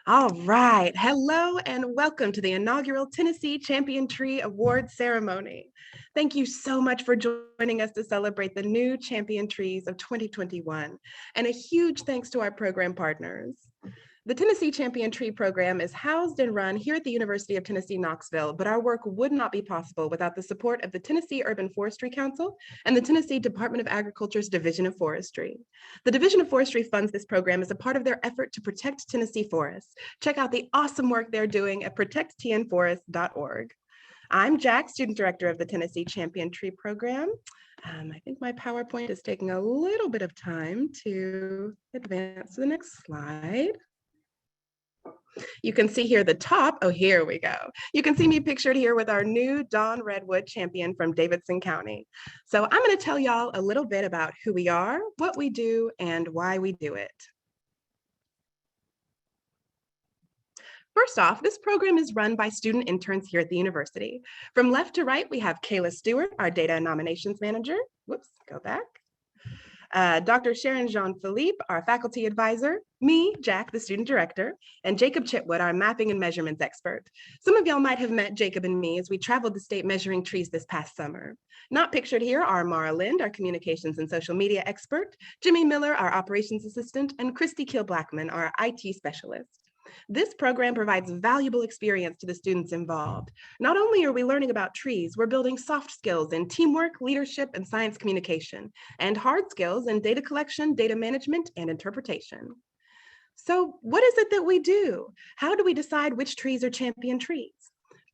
All right. Hello and welcome to the inaugural Tennessee Champion Tree Awards ceremony. Thank you so much for joining us to celebrate the new champion trees of 2021. And a huge thanks to our program partners. The Tennessee Champion Tree Program is housed and run here at the University of Tennessee, Knoxville, but our work would not be possible without the support of the Tennessee Urban Forestry Council and the Tennessee Department of Agriculture's Division of Forestry. The Division of Forestry funds this program as a part of their effort to protect Tennessee forests. Check out the awesome work they're doing at protecttnforest.org. I'm Jack, Student Director of the Tennessee Champion Tree Program. I think my PowerPoint is taking a little bit of time to advance to the next slide. You can see here the top. Oh, here we go. You can see me pictured here with our new Dawn Redwood champion from Davidson County. So I'm going to tell y'all a little bit about who we are, what we do, and why we do it. First off, this program is run by student interns here at the university. From left to right, we have Kayla Stewart, our data and nominations manager. Whoops, go back. Dr. Sharon Jean-Philippe, our faculty advisor, me, Jack, the student director, and Jacob Chitwood, our mapping and measurements expert. Some of y'all might have met Jacob and me as we traveled the state measuring trees this past summer. Not pictured here are Mara Lind, our communications and social media expert, Jimmy Miller, our operations assistant, and Christy Kiel-Blackman, our IT specialist. This program provides valuable experience to the students involved. Not only are we learning about trees, we're building soft skills in teamwork, leadership, and science communication, and hard skills in data collection, data management, and interpretation. So what is it that we do? How do we decide which trees are champion trees?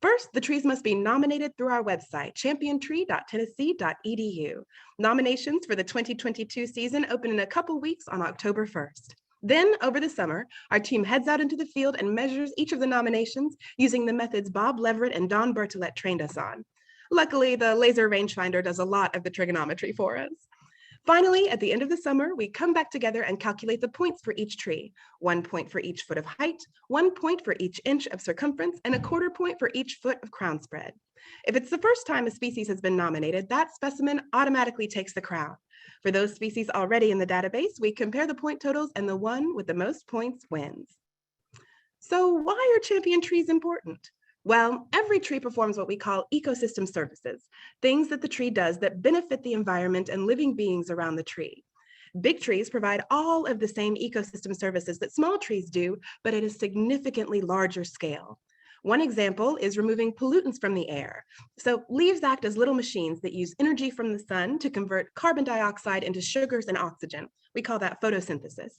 First, the trees must be nominated through our website, championtree.tennessee.edu. Nominations for the 2022 season open in a couple weeks on October 1st. Then, over the summer, our team heads out into the field and measures each of the nominations using the methods Bob Leverett and Don Bertolet trained us on. Luckily, the laser rangefinder does a lot of the trigonometry for us. Finally, at the end of the summer, we come back together and calculate the points for each tree. 1 point for each foot of height, 1 point for each inch of circumference, and a quarter point for each foot of crown spread. If it's the first time a species has been nominated, that specimen automatically takes the crown. For those species already in the database, we compare the point totals and the one with the most points wins. So why are champion trees important? Well, every tree performs what we call ecosystem services, things that the tree does that benefit the environment and living beings around the tree. Big trees provide all of the same ecosystem services that small trees do, but at a significantly larger scale. One example is removing pollutants from the air. So leaves act as little machines that use energy from the sun to convert carbon dioxide into sugars and oxygen. We call that photosynthesis.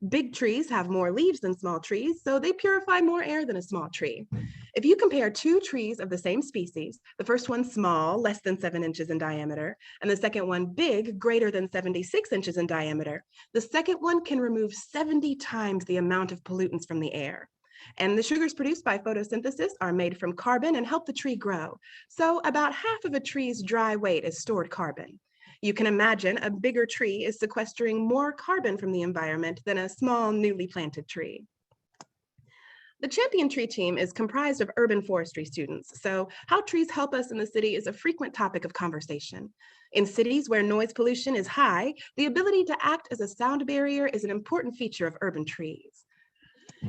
Big trees have more leaves than small trees, so they purify more air than a small tree. If you compare two trees of the same species, the first one small, less than 7 inches in diameter, and the second one big, greater than 76 inches in diameter, the second one can remove 70 times the amount of pollutants from the air. And the sugars produced by photosynthesis are made from carbon and help the tree grow. So about half of a tree's dry weight is stored carbon. You can imagine a bigger tree is sequestering more carbon from the environment than a small, newly planted tree. The Champion Tree team is comprised of urban forestry students, so how trees help us in the city is a frequent topic of conversation. In cities where noise pollution is high, the ability to act as a sound barrier is an important feature of urban trees.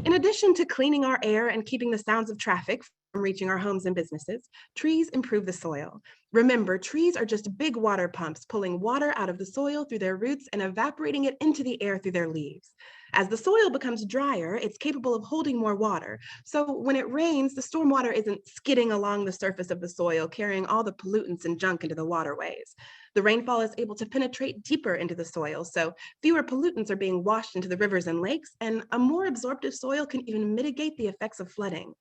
In addition to cleaning our air and keeping the sounds of traffic from reaching our homes and businesses, trees improve the soil. Remember, trees are just big water pumps pulling water out of the soil through their roots and evaporating it into the air through their leaves. As the soil becomes drier, it's capable of holding more water. So when it rains, the storm water isn't skidding along the surface of the soil, carrying all the pollutants and junk into the waterways. The rainfall is able to penetrate deeper into the soil, so fewer pollutants are being washed into the rivers and lakes, and a more absorptive soil can even mitigate the effects of flooding.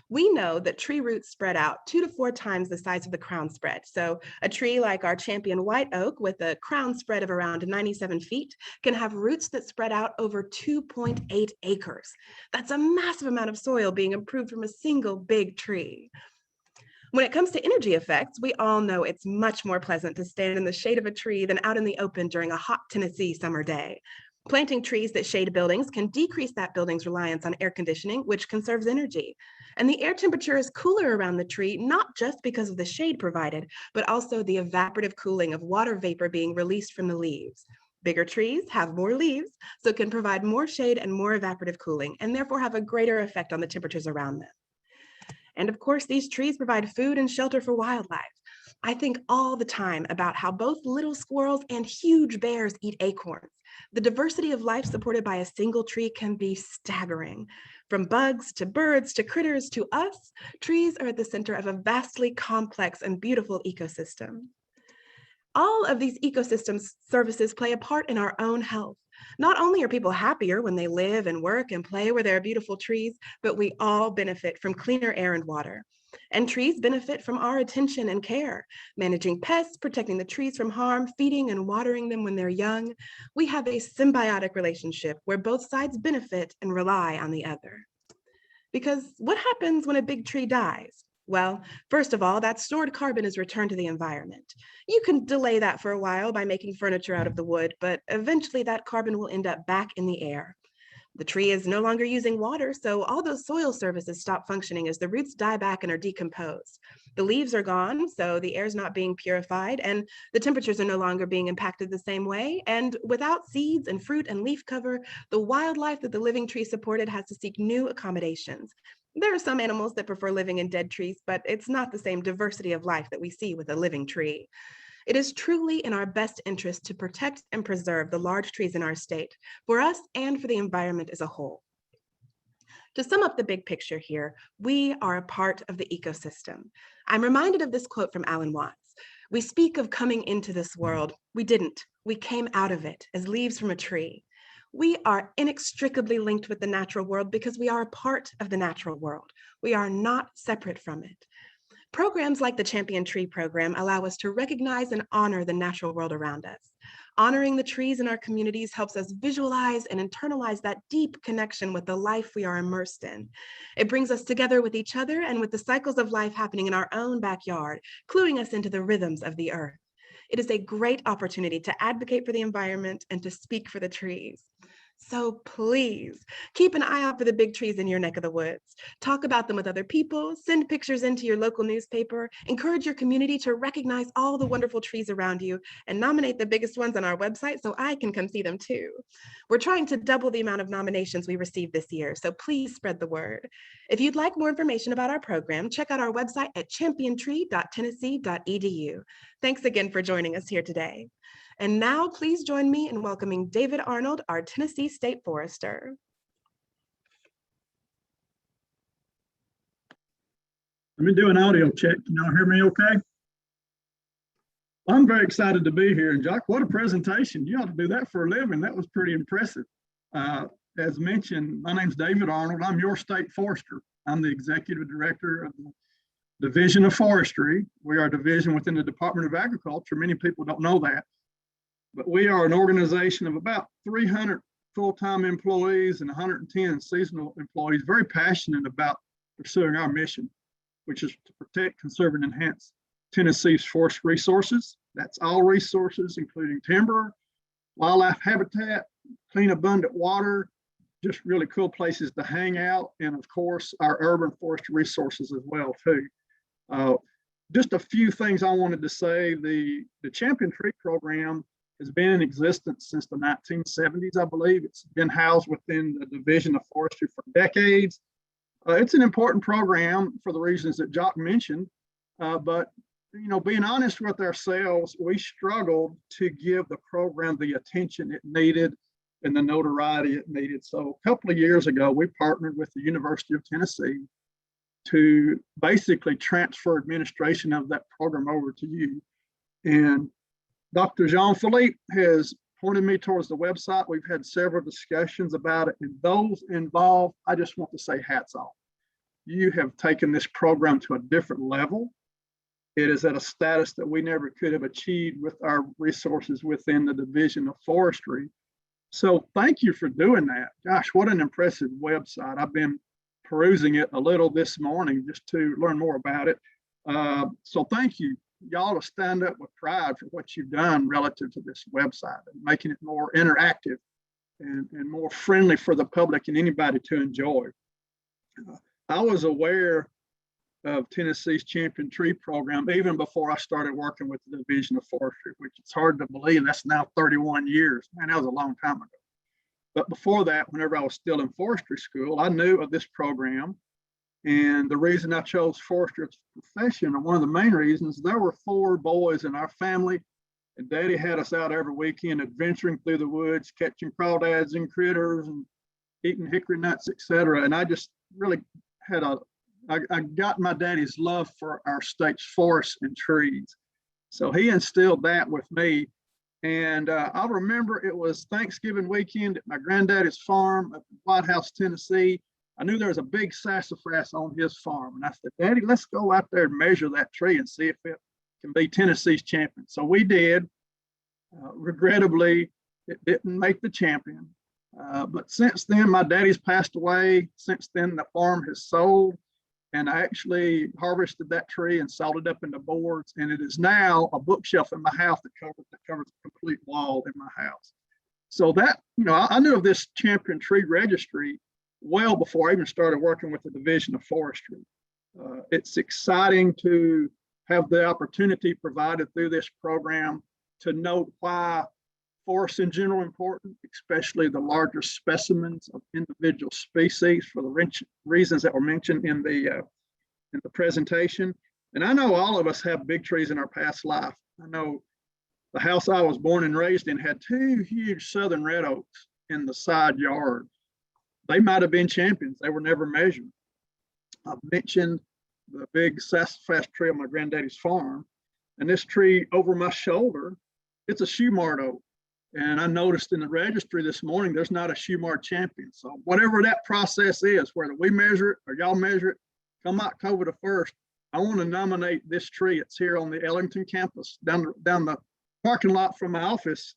We know that tree roots spread out 2 to 4 times the size of the crown spread. So a tree like our champion white oak with a crown spread of around 97 feet can have roots that spread out over 2.8 acres. That's a massive amount of soil being improved from a single big tree. When it comes to energy effects, we all know it's much more pleasant to stand in the shade of a tree than out in the open during a hot Tennessee summer day. Planting trees that shade buildings can decrease that building's reliance on air conditioning, which conserves energy. And the air temperature is cooler around the tree, not just because of the shade provided, but also the evaporative cooling of water vapor being released from the leaves. Bigger trees have more leaves, so can provide more shade and more evaporative cooling, and therefore have a greater effect on the temperatures around them. And of course, these trees provide food and shelter for wildlife. I think all the time about how both little squirrels and huge bears eat acorns. The diversity of life supported by a single tree can be staggering. From bugs to birds to critters to us, trees are at the center of a vastly complex and beautiful ecosystem. All of these ecosystem services play a part in our own health. Not only are people happier when they live and work and play where there are beautiful trees, but we all benefit from cleaner air and water. And trees benefit from our attention and care, managing pests, protecting the trees from harm, feeding and watering them when they're young. We have a symbiotic relationship where both sides benefit and rely on the other. Because what happens when a big tree dies? Well, first of all, that stored carbon is returned to the environment. You can delay that for a while by making furniture out of the wood, but eventually that carbon will end up back in the air. The tree is no longer using water, so all those soil services stop functioning as the roots die back and are decomposed. The leaves are gone, so the air's not being purified, and the temperatures are no longer being impacted the same way. And without seeds and fruit and leaf cover, the wildlife that the living tree supported has to seek new accommodations. There are some animals that prefer living in dead trees, but it's not the same diversity of life that we see with a living tree. It is truly in our best interest to protect and preserve the large trees in our state, for us and for the environment as a whole. To sum up the big picture here, we are a part of the ecosystem. I'm reminded of this quote from Alan Watts. We speak of coming into this world. We didn't. We came out of it as leaves from a tree. We are inextricably linked with the natural world because we are a part of the natural world. We are not separate from it. Programs like the Champion Tree Program allow us to recognize and honor the natural world around us. Honoring the trees in our communities helps us visualize and internalize that deep connection with the life we are immersed in. It brings us together with each other and with the cycles of life happening in our own backyard, cluing us into the rhythms of the earth. It is a great opportunity to advocate for the environment and to speak for the trees. So please keep an eye out for the big trees in your neck of the woods. Talk about them with other people, send pictures into your local newspaper, encourage your community to recognize all the wonderful trees around you, and nominate the biggest ones on our website so I can come see them too. We're trying to double the amount of nominations we received this year, so please spread the word. If you'd like more information about our program, check out our website at championtree.tennessee.edu. Thanks again for joining us here today. And now please join me in welcoming David Arnold, our Tennessee State Forester. Let me do an audio check. Can y'all hear me okay? I'm very excited to be here. And Jock, what a presentation. You ought to do that for a living. That was pretty impressive. As mentioned, my name's David Arnold. I'm your state forester. I'm the executive director of the Division of Forestry. We are a division within the Department of Agriculture. Many people don't know that. But we are an organization of about 300 full-time employees and 110 seasonal employees, very passionate about pursuing our mission, which is to protect, conserve, and enhance Tennessee's forest resources. That's all resources, including timber, wildlife habitat, clean, abundant water, just really cool places to hang out, and of course, our urban forest resources as well, too. Just a few things I wanted to say. The Champion Tree Program has been in existence since the 1970s, I believe. It's been housed within the Division of Forestry for decades. It's an important program for the reasons that Jock mentioned, but you know, being honest with ourselves, we struggled to give the program the attention it needed and the notoriety it needed. So a couple of years ago, we partnered with the University of Tennessee to basically transfer administration of that program over to you. And Dr. Jean-Philippe has pointed me towards the website. We've had several discussions about it, and those involved, I just want to say hats off. You have taken this program to a different level. It is at a status that we never could have achieved with our resources within the Division of Forestry. So thank you for doing that. Gosh, what an impressive website. I've been perusing it a little this morning just to learn more about it. So thank you. Y'all to stand up with pride for what you've done relative to this website and making it more interactive and more friendly for the public and anybody to enjoy. I was aware of Tennessee's Champion Tree program, even before I started working with the Division of Forestry, which it's hard to believe that's now 31 years. Man, that was a long time ago. But before that, whenever I was still in forestry school, I knew of this program. And the reason I chose forestry as a profession, and one of the main reasons, there were 4 boys in our family, and Daddy had us out every weekend adventuring through the woods, catching crawdads and critters and eating hickory nuts, etc. And I just really I got my daddy's love for our state's forests and trees. So he instilled that with me. And I remember it was Thanksgiving weekend at my granddaddy's farm up in White House, Tennessee. I knew there was a big sassafras on his farm. And I said, Daddy, let's go out there and measure that tree and see if it can be Tennessee's champion. So we did. Regrettably, it didn't make the champion. But since then, my daddy's passed away. Since then, the farm has sold. And I actually harvested that tree and sawed it up into boards. And it is now a bookshelf in my house that covers a complete wall in my house. So that, I knew of this Champion Tree Registry well before I even started working with the Division of Forestry. It's exciting to have the opportunity provided through this program to note why forests in general are important, especially the larger specimens of individual species for the reasons that were mentioned in the presentation. And I know all of us have big trees in our past life. I know the house I was born and raised in had 2 huge southern red oaks in the side yard. They might have been champions. They were never measured. I've mentioned the big sassafras tree on my granddaddy's farm, and this tree over my shoulder, it's a shoe-marked oak. And I noticed in the registry this morning, there's not a shoe-marked champion. So whatever that process is, whether we measure it or y'all measure it, come October the 1st, I want to nominate this tree. It's here on the Ellington campus, down the parking lot from my office.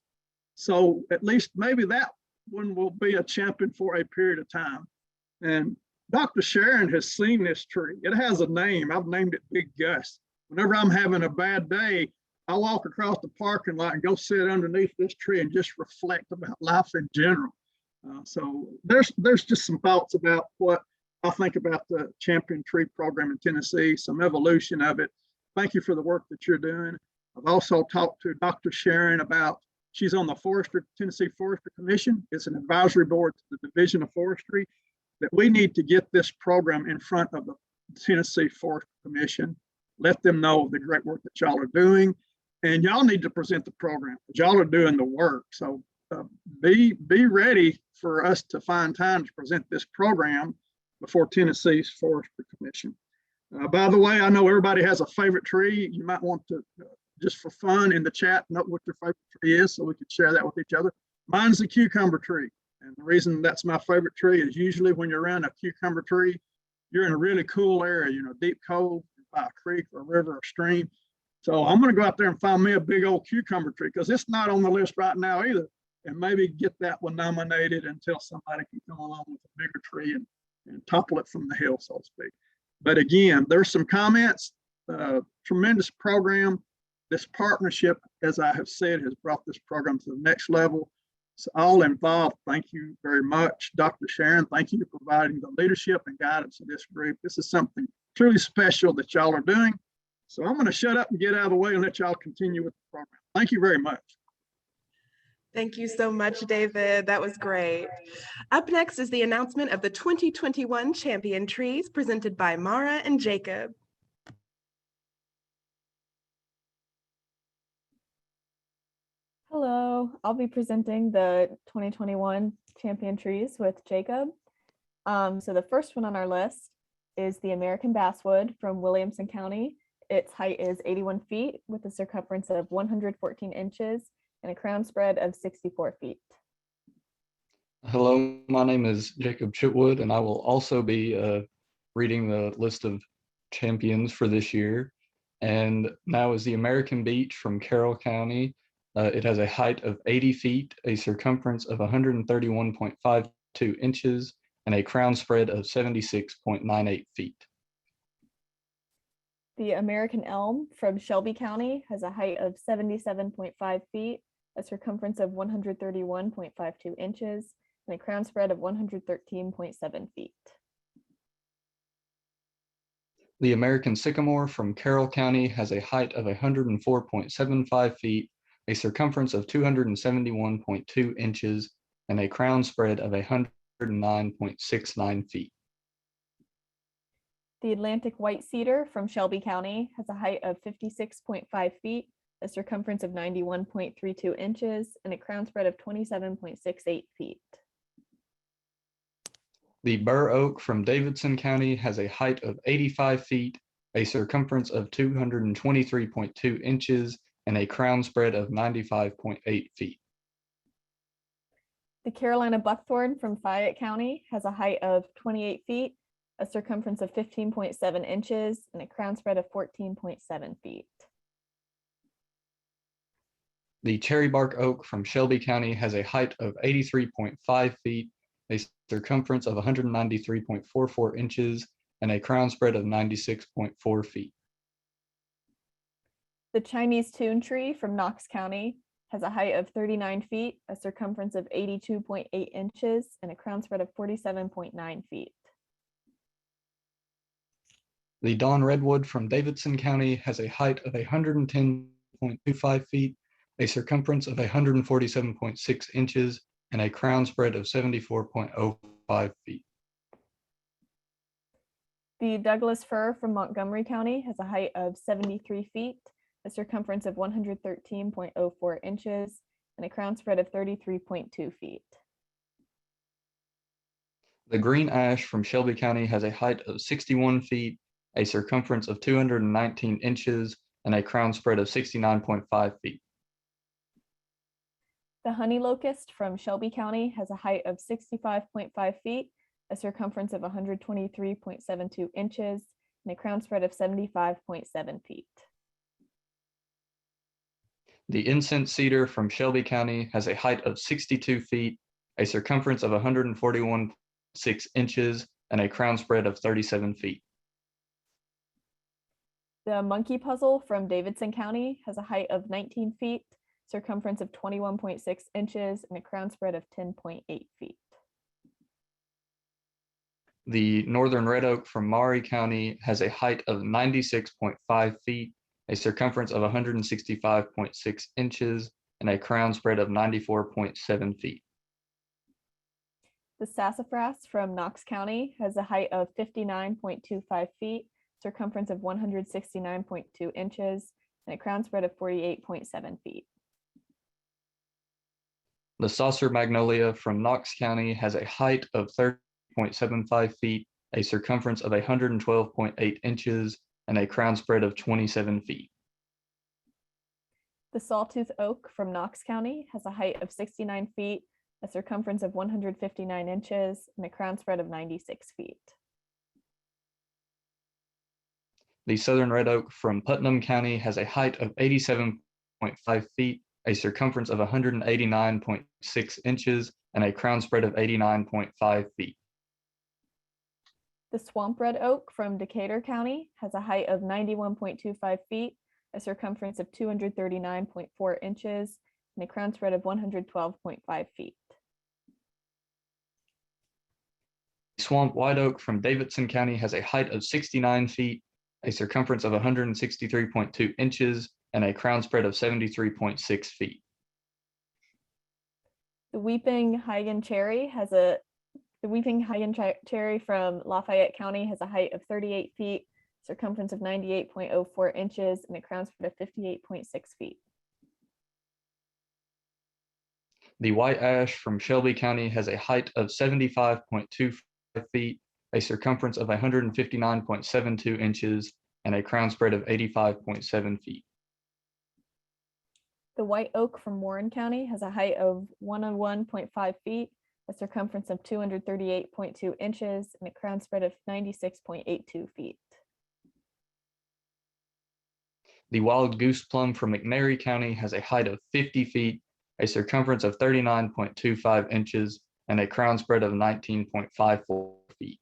So at least maybe that one will be a champion for a period of time. And Dr. Sharon has seen this tree. It has a name. I've named it Big Gus. Whenever I'm having a bad day, I walk across the parking lot and go sit underneath this tree and just reflect about life in general. So there's just some thoughts about what I think about the Champion Tree program in Tennessee, some evolution of it. Thank you for the work that you're doing. I've also talked to Dr. Sharon about, she's on the Tennessee Forestry Commission. It's an advisory board to the Division of Forestry, that we need to get this program in front of the Tennessee Forestry Commission, let them know the great work that y'all are doing. And y'all need to present the program, because y'all are doing the work. So be ready for us to find time to present this program before Tennessee's Forestry Commission. By the way, I know everybody has a favorite tree. You might want to, just for fun in the chat, note what your favorite tree is so we can share that with each other. Mine's the cucumber tree. And the reason that's my favorite tree is usually when you're around a cucumber tree, you're in a really cool area, deep cold by a creek or a river or stream. So I'm going to go out there and find me a big old cucumber tree, because it's not on the list right now either, and maybe get that one nominated until somebody can come along with a bigger tree and topple it from the hill, so to speak. But again, there's some comments, tremendous program. This partnership, as I have said, has brought this program to the next level. So all involved, thank you very much. Dr. Sharon, thank you for providing the leadership and guidance of this group. This is something truly special that y'all are doing. So I'm going to shut up and get out of the way and let y'all continue with the program. Thank you very much. Thank you so much, David. That was great. Up next is the announcement of the 2021 Champion Trees, presented by Mara and Jacob. Hello, I'll be presenting the 2021 Champion Trees with Jacob. So the first one on our list is the American Basswood from Williamson County. Its height is 81 feet with a circumference of 114 inches and a crown spread of 64 feet. Hello, my name is Jacob Chitwood, and I will also be reading the list of champions for this year. And now is the American Beech from Carroll County. It has a height of 80 feet, a circumference of 131.52 inches, and a crown spread of 76.98 feet. The American Elm from Shelby County has a height of 77.5 feet, a circumference of 131.52 inches, and a crown spread of 113.7 feet. The American sycamore from Carroll County has a height of 104.75 feet, a circumference of 271.2 inches, and a crown spread of 109.69 feet. The Atlantic white cedar from Shelby County has a height of 56.5 feet, a circumference of 91.32 inches, and a crown spread of 27.68 feet. The bur oak from Davidson County has a height of 85 feet, a circumference of 223.2 inches, and a crown spread of 95.8 feet. The Carolina buckthorn from Fayette County has a height of 28 feet, a circumference of 15.7 inches, and a crown spread of 14.7 feet. The cherry bark oak from Shelby County has a height of 83.5 feet, a circumference of 193.44 inches, and a crown spread of 96.4 feet. The Chinese tune tree from Knox County has a height of 39 feet, a circumference of 82.8 inches, and a crown spread of 47.9 feet. The Dawn redwood from Davidson County has a height of 110.25 feet, a circumference of 147.6 inches, and a crown spread of 74.05 feet. The Douglas fir from Montgomery County has a height of 73 feet, a circumference of 113.04 inches, and a crown spread of 33.2 feet. The green ash from Shelby County has a height of 61 feet, a circumference of 219 inches, and a crown spread of 69.5 feet. The honey locust from Shelby County has a height of 65.5 feet, a circumference of 123.72 inches, and a crown spread of 75.7 feet. The incense cedar from Shelby County has a height of 62 feet, a circumference of 141.6 inches, and a crown spread of 37 feet. The monkey puzzle from Davidson County has a height of 19 feet, circumference of 21.6 inches, and a crown spread of 10.8 feet. The northern red oak from Maury County has a height of 96.5 feet, a circumference of 165.6 inches, and a crown spread of 94.7 feet. The sassafras from Knox County has a height of 59.25 feet, circumference of 169.2 inches, and a crown spread of 48.7 feet. The saucer magnolia from Knox County has a height of 30.75 feet, a circumference of 112.8 inches, and a crown spread of 27 feet. The sawtooth oak from Knox County has a height of 69 feet, a circumference of 159 inches, and a crown spread of 96 feet. The southern red oak from Putnam County has a height of 87.5 feet, a circumference of 189.6 inches, and a crown spread of 89.5 feet. The swamp red oak from Decatur County has a height of 91.25 feet, a circumference of 239.4 inches, and a crown spread of 112.5 feet. Swamp white oak from Davidson County has a height of 69 feet, a circumference of 163.2 inches, and a crown spread of 73.6 feet. The weeping Hagen cherry from Lafayette County has a height of 38 feet, circumference of 98.04 inches, and a crown spread of 58.6 feet. The white ash from Shelby County has a height of 75.25 feet, a circumference of 159.72 inches, and a crown spread of 85.7 feet. The white oak from Warren County has a height of 101.5 feet, a circumference of 238.2 inches, and a crown spread of 96.82 feet. The wild goose plum from McNairy County has a height of 50 feet, a circumference of 39.25 inches, and a crown spread of 19.54 feet.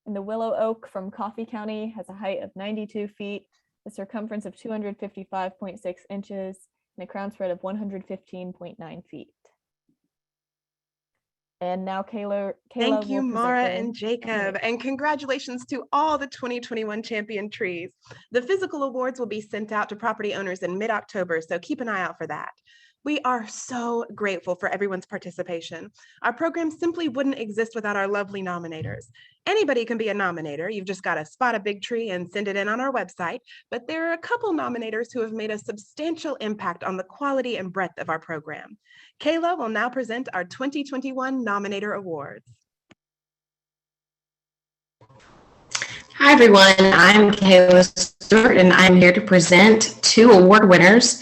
And the willow oak from Coffee County has a height of 92 feet, a circumference of 255.6 inches, and a crown spread of 115.9 feet. And now Kayla Thank you, will present Mara the and Jacob, nominations. and congratulations to all the 2021 champion trees. The physical awards will be sent out to property owners in mid-October, so keep an eye out for that. We are so grateful for everyone's participation. Our program simply wouldn't exist without our lovely nominators. Anybody can be a nominator. You've just got to spot a big tree and send it in on our website. But there are a couple nominators who have made a substantial impact on the quality and breadth of our program. Kayla will now present our 2021 Nominator Awards. Hi, everyone. I'm Kayla Stewart, and I'm here to present 2 award winners.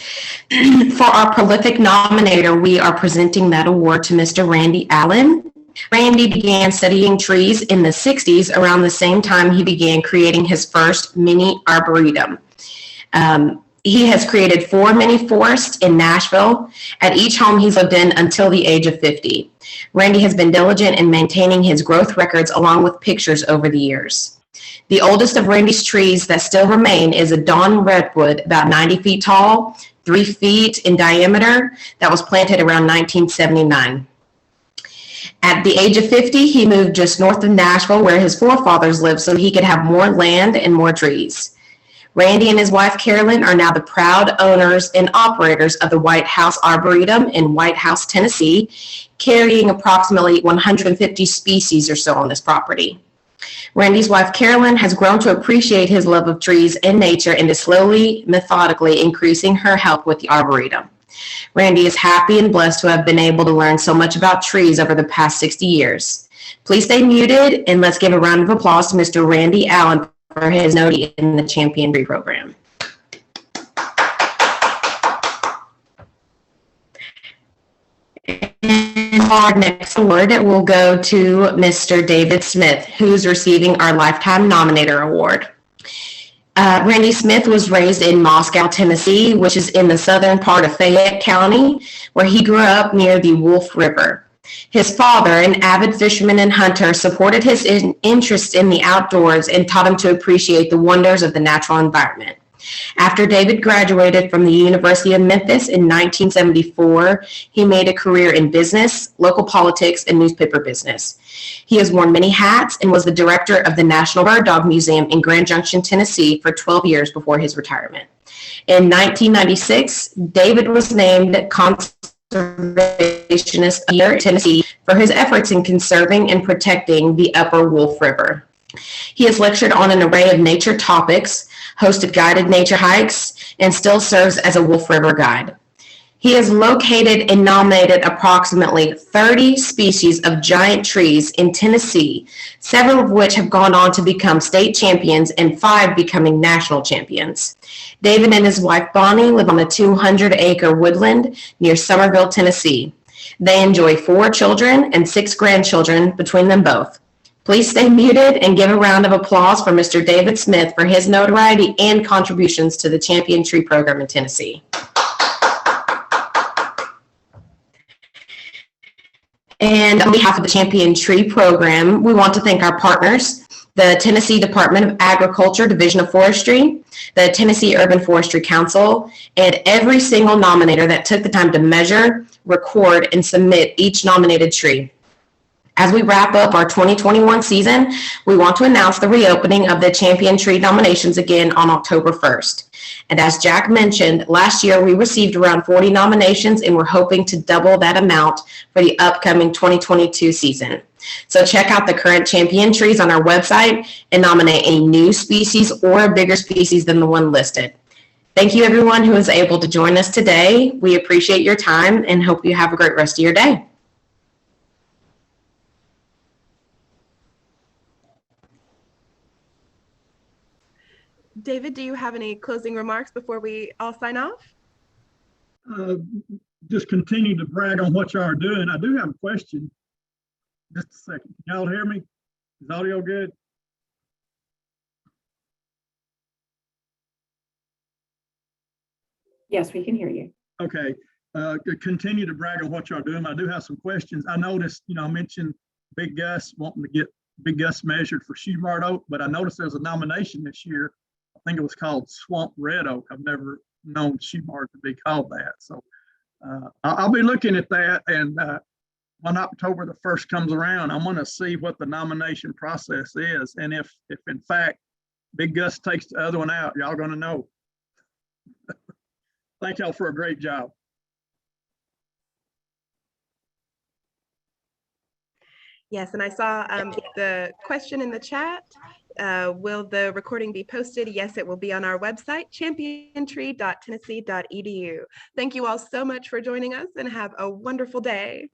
For our prolific nominator, we are presenting that award to Mr. Randy Allen. Randy began studying trees in the 60s, around the same time he began creating his first mini arboretum. He has created 4 mini forests in Nashville at each home he's lived in until the age of 50. Randy has been diligent in maintaining his growth records along with pictures over the years. The oldest of Randy's trees that still remain is a dawn redwood, about 90 feet tall, 3 feet in diameter, that was planted around 1979. At the age of 50, he moved just north of Nashville where his forefathers lived so he could have more land and more trees. Randy and his wife Carolyn are now the proud owners and operators of the White House Arboretum in White House, Tennessee, carrying approximately 150 species or so on this property. Randy's wife Carolyn has grown to appreciate his love of trees and nature and is slowly, methodically increasing her help with the Arboretum. Randy is happy and blessed to have been able to learn so much about trees over the past 60 years. Please stay muted and let's give a round of applause to Mr. Randy Allen for his note in the Champion Tree Program. And our next award will go to Mr. David Smith, who's receiving our Lifetime Nominator Award. Randy Smith was raised in Moscow, Tennessee, which is in the southern part of Fayette County, where he grew up near the Wolf River. His father, an avid fisherman and hunter, supported his interest in the outdoors and taught him to appreciate the wonders of the natural environment. After David graduated from the University of Memphis in 1974, he made a career in business, local politics, and newspaper business. He has worn many hats and was the director of the National Bird Dog Museum in Grand Junction, Tennessee for 12 years before his retirement. In 1996, David was named Conservationist of the Year in Tennessee for his efforts in conserving and protecting the Upper Wolf River. He has lectured on an array of nature topics, hosted guided nature hikes, and still serves as a Wolf River guide. He has located and nominated approximately 30 species of giant trees in Tennessee, several of which have gone on to become state champions and 5 becoming national champions. David and his wife Bonnie live on a 200-acre woodland near Summerville, Tennessee. They enjoy 4 children and 6 grandchildren between them both. Please stay muted and give a round of applause for Mr. David Smith for his notoriety and contributions to the Champion Tree Program in Tennessee. And on behalf of the Champion Tree Program, we want to thank our partners, the Tennessee Department of Agriculture, Division of Forestry, the Tennessee Urban Forestry Council, and every single nominator that took the time to measure, record, and submit each nominated tree. As we wrap up our 2021 season, we want to announce the reopening of the Champion Tree nominations again on October 1st. And as Jack mentioned, last year we received around 40 nominations and we're hoping to double that amount for the upcoming 2022 season. So check out the current champion trees on our website and nominate a new species or a bigger species than the one listed. Thank you everyone who was able to join us today. We appreciate your time and hope you have a great rest of your day. David, do you have any closing remarks before we all sign off? Just continue to brag on what y'all are doing. I do have a question. Just a second. Can y'all hear me? Is audio good? Yes, we can hear you. Okay. Continue to brag on what y'all are doing. I do have some questions. I noticed, I mentioned Big Gus wanting to get Big Gus measured for Shoemart Oak, but I noticed there's a nomination this year. I think it was called Swamp Red Oak. I've never known Shoemart to be called that. So I'll be looking at that, and when October the 1st comes around, I'm going to see what the nomination process is. And if in fact Big Gus takes the other one out, y'all going to know. Thank y'all for a great job. Yes, and I saw the question in the chat. Will the recording be posted? Yes, it will be on our website, championtree.tennessee.edu. Thank you all so much for joining us and have a wonderful day.